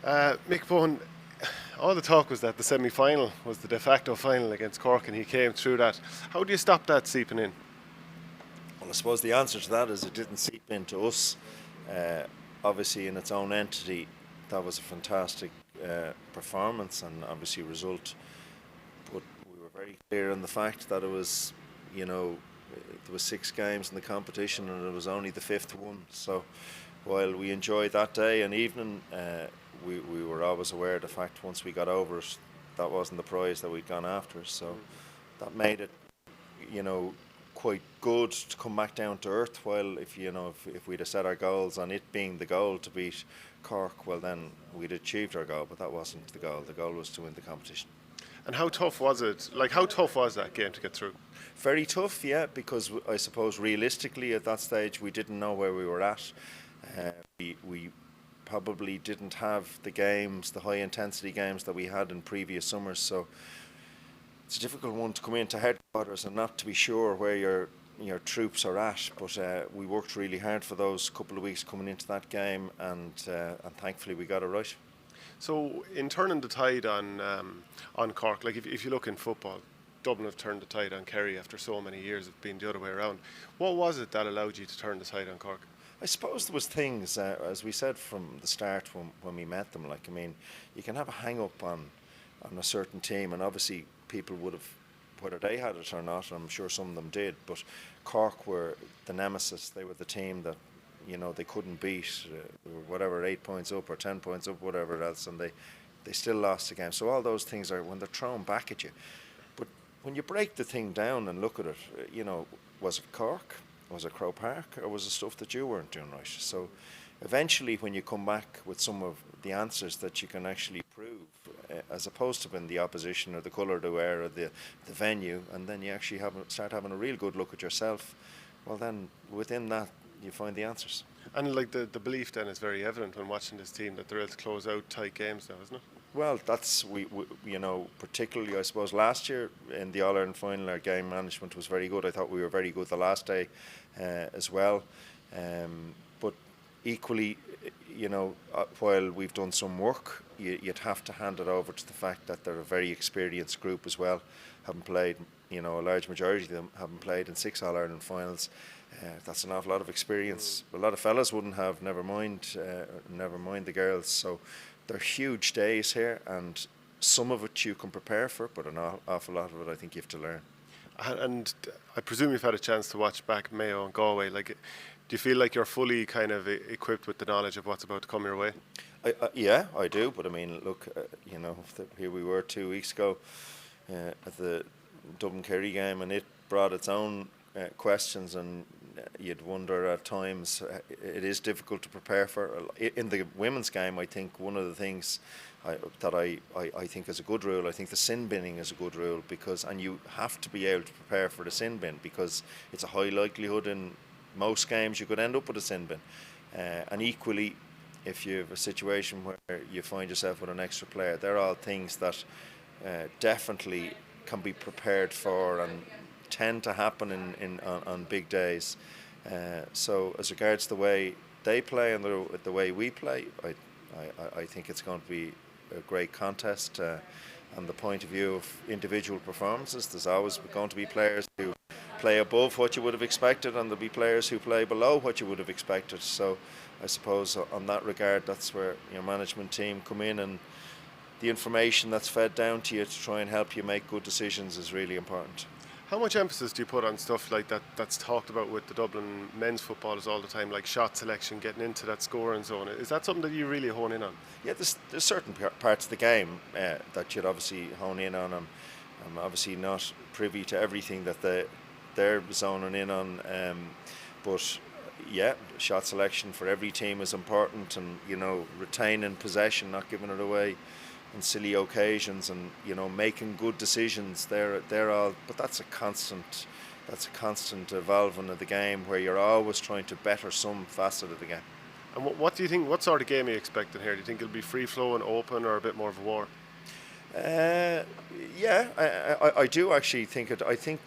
Mick Bohan, all the talk was that the semi-final was the de facto final against Cork, and he came through that. How do you stop that seeping in? Well, I suppose the answer to that is it didn't seep into us. Uh, Obviously, in its own entity, that was a fantastic performance and obviously result. But we were very clear in the fact that it was, there was 6 games in the competition and it was only the fifth one. So while we enjoyed that day and evening, we were always aware of the fact once we got over it, that wasn't the prize that we'd gone after. So that made it, you know, quite good to come back down to earth. While if we'd have set our goals on it being the goal to beat Cork, well then we'd achieved our goal. But that wasn't the goal. The goal was to win the competition. And how tough was it? Like, how tough was that game to get through? Very tough, yeah, because I suppose realistically at that stage we didn't know where we were at. We probably didn't have the games, the high intensity games that we had in previous summers. So it's a difficult one to come into headquarters and not to be sure where your troops are at. But we worked really hard for those couple of weeks coming into that game, and thankfully we got it right. So, in turning the tide on Cork, like if you look in football, Dublin have turned the tide on Kerry after so many years of being the other way around. What was it that allowed you to turn the tide on Cork? I suppose there was things, as we said from the start when we met them. Like, I mean, you can have a hang up on a certain team, and obviously people would have, whether they had it or not, I'm sure some of them did, but Cork were the nemesis. They were the team that, they couldn't beat, whatever, 8 points up or 10 points up, whatever else, and they still lost the game. So all those things are when they're thrown back at you. But when you break the thing down and look at it, was it Cork? Was it Croke Park? Or was it stuff that you weren't doing right? So eventually when you come back with some of the answers that you can actually prove, as opposed to being the opposition or the colour of the wear or the venue, and then you actually start having a real good look at yourself, well then within that you find the answers. And like the belief then is very evident when watching this team that they're able to close out tight games now, isn't it? Well, that's we particularly I suppose last year in the All Ireland final, our game management was very good. I thought we were very good the last day as well. But equally, while we've done some work, you'd have to hand it over to the fact that they're a very experienced group as well. Haven't played, a large majority of them haven't played in 6 All Ireland finals. That's an awful lot of experience. A lot of fellas wouldn't have. Never mind the girls. So they're huge days here, and some of it you can prepare for, but an awful lot of it I think you have to learn. And I presume you've had a chance to watch back Mayo and Galway. Like, do you feel like you're fully kind of equipped with the knowledge of what's about to come your way? Yeah, I do. But I mean, look, here we were 2 weeks ago at the Dublin Kerry game, and it brought its own questions, and you'd wonder at times. It is difficult to prepare for. In the women's game, I think one of the things that I think is a good rule, I think the sin binning is a good rule, and you have to be able to prepare for the sin bin, because it's a high likelihood in most games you could end up with a sin bin. And equally, if you have a situation where you find yourself with an extra player, they're all things that definitely can be prepared for and tend to happen on big days. So as regards the way they play and the way we play, I think it's going to be a great contest. On the point of view of individual performances, there's always going to be players who play above what you would have expected, and there'll be players who play below what you would have expected. So I suppose on that regard, that's where your management team come in, and the information that's fed down to you to try and help you make good decisions is really important. How much emphasis do you put on stuff like that that's talked about with the Dublin men's footballers all the time, like shot selection, getting into that scoring zone? Is that something that you really hone in on? Yeah, there's certain parts of the game that you'd obviously hone in on. I'm obviously not privy to everything that they're zoning in on, but yeah, shot selection for every team is important, and retaining possession, not giving it away on silly occasions, and making good decisions. They're all, but that's a constant evolving of the game, where you're always trying to better some facet of the game. And what do you think? What sort of game are you expecting here? Do you think it'll be free flowing, open, or a bit more of a war? Yeah, I do actually think it. I think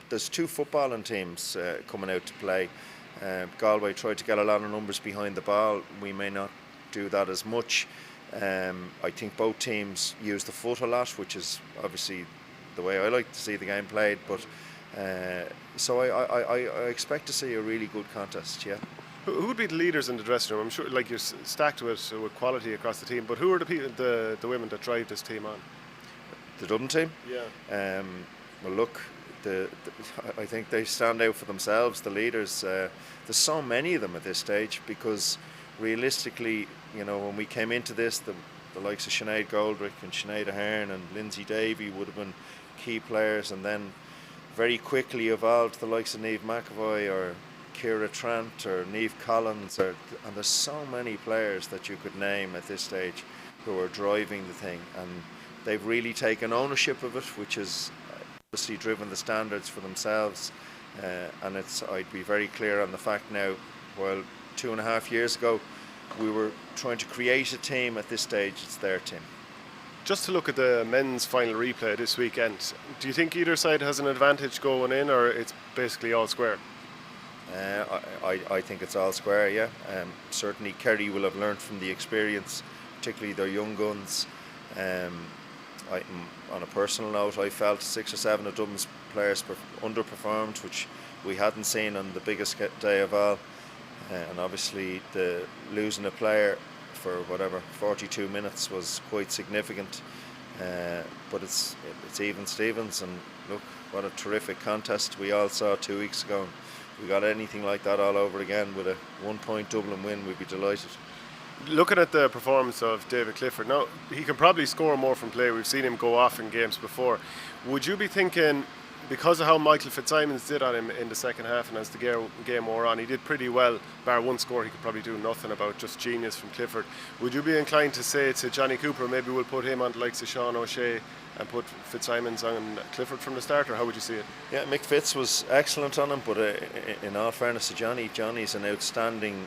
there's 2 footballing teams coming out to play. Galway tried to get a lot of numbers behind the ball. We may not do that as much. I think both teams use the foot a lot, which is obviously the way I like to see the game played. But so I expect to see a really good contest. Yeah. Who would be the leaders in the dressing room? I'm sure, like, you're stacked with quality across the team. But who are the women that drive this team on? The Dublin team. Yeah. Well, look, I think they stand out for themselves. The leaders. There's so many of them at this stage, because realistically, when we came into this, the likes of Sinead Goldrick and Sinead Ahern and Lindsay Davey would have been key players, and then very quickly evolved the likes of Niamh McAvoy or Ciara Trant or Niamh Collins, and there's so many players that you could name at this stage who are driving the thing, and they've really taken ownership of it, which has obviously driven the standards for themselves. And I'd be very clear on the fact now, while 2.5 years ago we were trying to create a team, at this stage it's their team. Just to look at the men's final replay this weekend, do you think either side has an advantage going in, or it's basically all square? I think it's all square, yeah. Certainly Kerry will have learnt from the experience, particularly their young guns. On a personal note, I felt 6 or 7 of Dublin's players underperformed, which we hadn't seen on the biggest day of all. And obviously the losing a player for 42 minutes was quite significant. But it's even Stevens, and look, what a terrific contest we all saw 2 weeks ago. If we got anything like that all over again with a 1-point Dublin win, we'd be delighted. Looking at the performance of David Clifford, now he can probably score more from play. We've seen him go off in games before. Would you be thinking, because of how Michael Fitzsimons did on him in the second half, and as the game wore on, he did pretty well, bar one score he could probably do nothing about, just genius from Clifford. Would you be inclined to say to Johnny Cooper, maybe we'll put him on the likes of Sean O'Shea and put Fitzsimons on Clifford from the start, or how would you see it? Yeah, Mick Fitz was excellent on him, but in all fairness to Johnny's an outstanding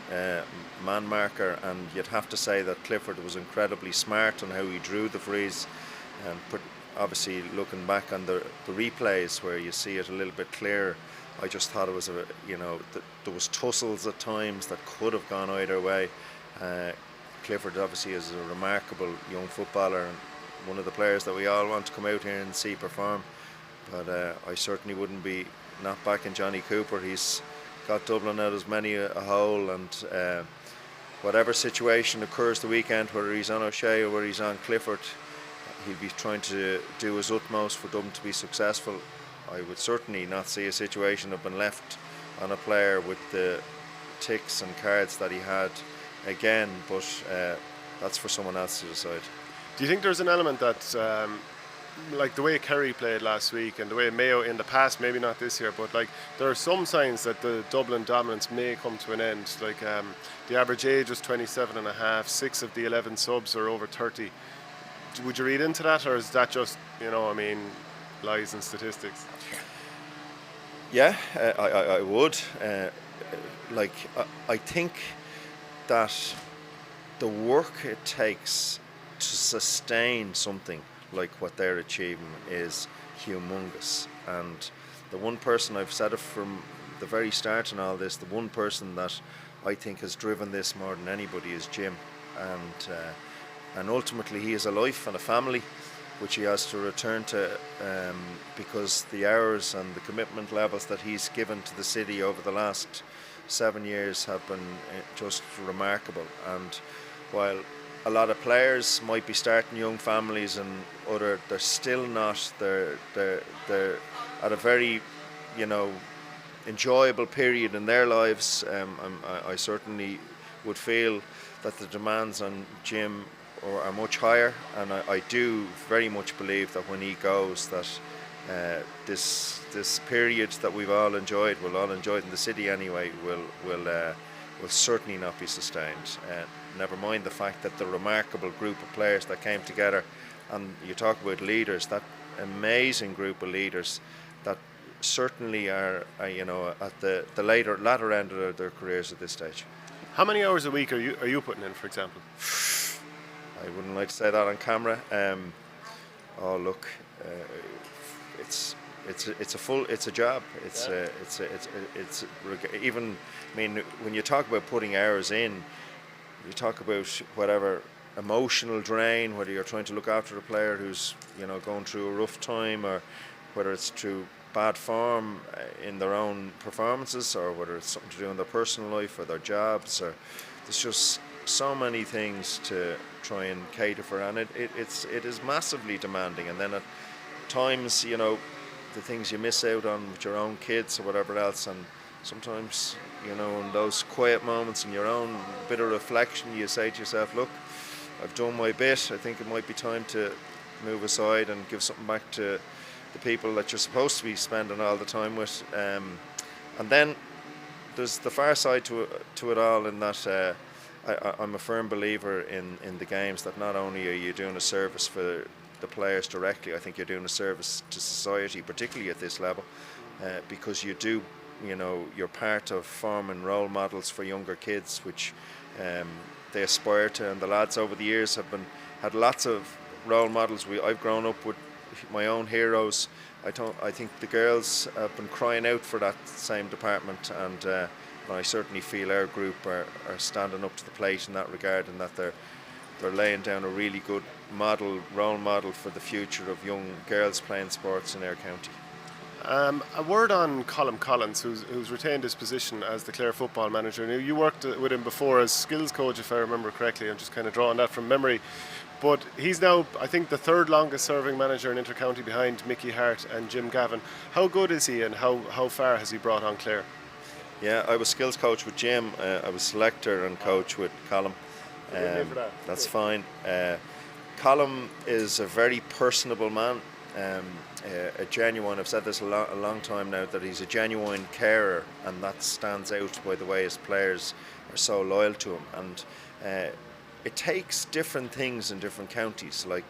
man marker, and you'd have to say that Clifford was incredibly smart on how he drew the frees. Obviously, looking back on the replays where you see it a little bit clearer, I just thought it was there was tussles at times that could have gone either way. Clifford obviously is a remarkable young footballer, and one of the players that we all want to come out here and see perform. But I certainly wouldn't be not backing Johnny Cooper. He's got Dublin out as many a hole, and whatever situation occurs the weekend, whether he's on O'Shea or whether he's on Clifford, he'll be trying to do his utmost for Dublin to be successful. I would certainly not see a situation of being left on a player with the ticks and cards that he had again, but that's for someone else to decide. Do you think there's an element that, like the way Kerry played last week and the way Mayo in the past, maybe not this year, but like there are some signs that the Dublin dominance may come to an end? Like the average age was 27 and a half, 6 of the 11 subs are over 30. Would you read into that, or is that just, lies and statistics? Yeah, I would. I think that the work it takes to sustain something like what they're achieving is humongous. And the one person, I've said it from the very start in all this, the one person that I think has driven this more than anybody is Jim. And ultimately he has a life and a family which he has to return to, because the hours and the commitment levels that he's given to the city over the last 7 years have been just remarkable. And while a lot of players might be starting young families and they're still not, they're at a very enjoyable period in their lives. I certainly would feel that the demands on Jim are much higher, and I do very much believe that when he goes, that this period that we've all enjoyed in the city anyway, will certainly not be sustained. Never mind the fact that the remarkable group of players that came together, and you talk about leaders, that amazing group of leaders that certainly are at the latter end of their careers at this stage. How many hours a week are you putting in, for example? I wouldn't like to say that on camera. It's a job. It's even, I mean, when you talk about putting hours in, you talk about whatever emotional drain, whether you're trying to look after a player who's going through a rough time, or whether it's through bad form in their own performances, or whether it's something to do in their personal life or their jobs, or there's just so many things to try and cater for, and it is massively demanding. And then at times, the things you miss out on with your own kids or whatever else, and sometimes, in those quiet moments in your own bit of reflection, you say to yourself, look, I've done my bit. I think it might be time to move aside and give something back to the people that you're supposed to be spending all the time with. And then there's the far side to it all, in that I'm a firm believer in the games, that not only are you doing a service for the players directly, I think you're doing a service to society, particularly at this level, because you're part of forming role models for younger kids, which they aspire to. And the lads over the years had lots of role models. I've grown up with my own heroes. I think the girls have been crying out for that same department, and I certainly feel our group are standing up to the plate in that regard, and that they're laying down a really good role model for the future of young girls playing sports in our county. A word on Colm Collins, who's retained his position as the Clare football manager. Now, you worked with him before as skills coach, if I remember correctly. I'm just kind of drawing that from memory. But he's now, I think, the third longest serving manager in Intercounty, behind Mickey Hart and Jim Gavin. How good is he, and how far has he brought on Clare? Yeah, I was skills coach with Jim. I was selector and coach with Colm. That's fine. Colm is a very personable man. A genuine, I've said this a long time now, that he's a genuine carer, and that stands out by the way his players are so loyal to him. And it takes different things in different counties. Like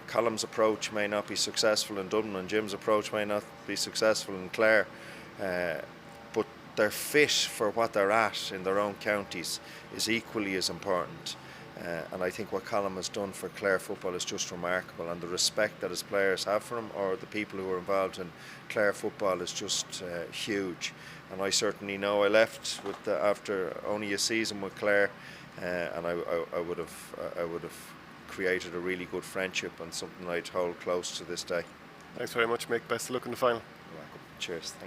Colm's approach may not be successful in Dublin, and Jim's approach may not be successful in Clare, but their fit for what they're at in their own counties is equally as important. And I think what Colm has done for Clare football is just remarkable, and the respect that his players have for him, or the people who are involved in Clare football, is just huge. And I certainly know I left after only a season with Clare, and I would have created a really good friendship, and something I'd hold close to this day. Thanks very much, Mick. Best of luck in the final. You're welcome. Cheers. Thank you.